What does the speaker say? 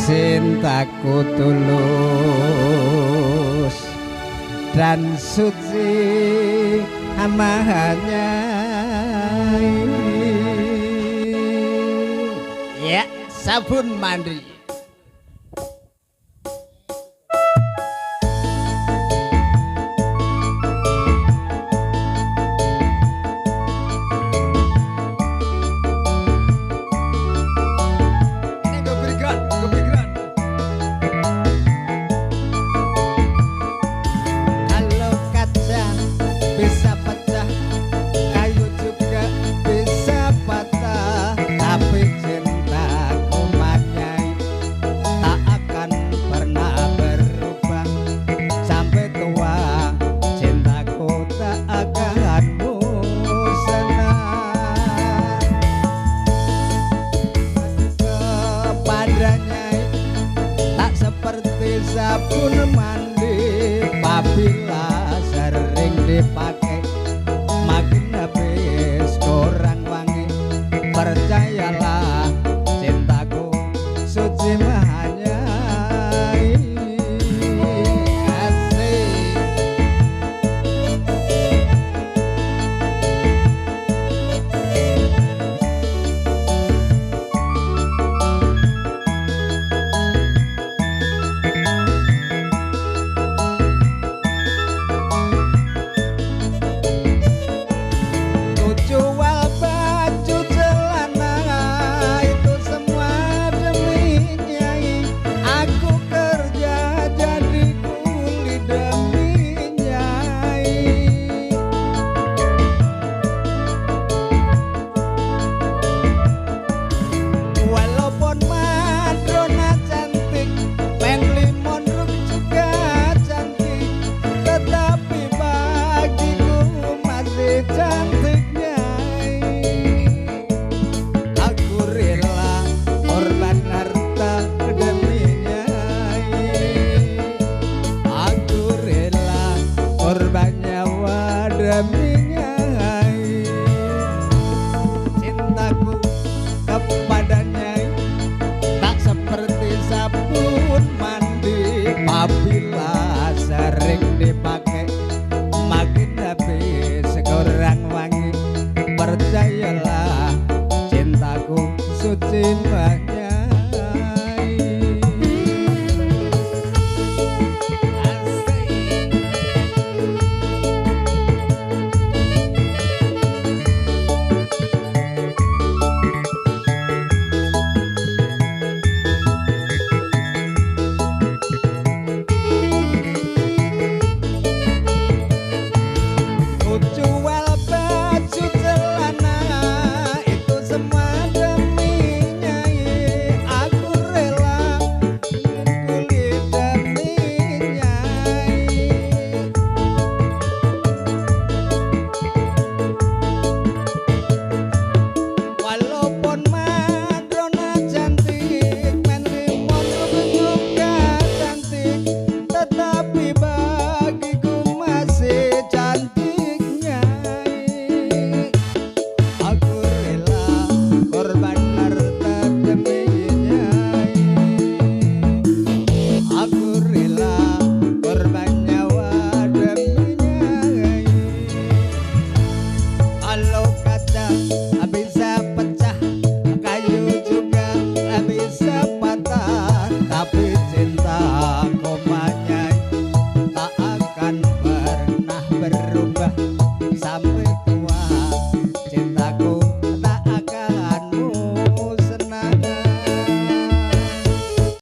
Cintaku tulus dan suci hanya ini. Ya, sabun mandi. Sabun mandi apabila sering dipakai makin habis kurang wangi. Percayalah cintaku suci hanya ini. Asik. Cintaku kepadanya tak seperti sabun mandi apabila sering dipakai makin habis kurang wangi. Percayalah cintaku suci banyak. Jual baju celana itu semua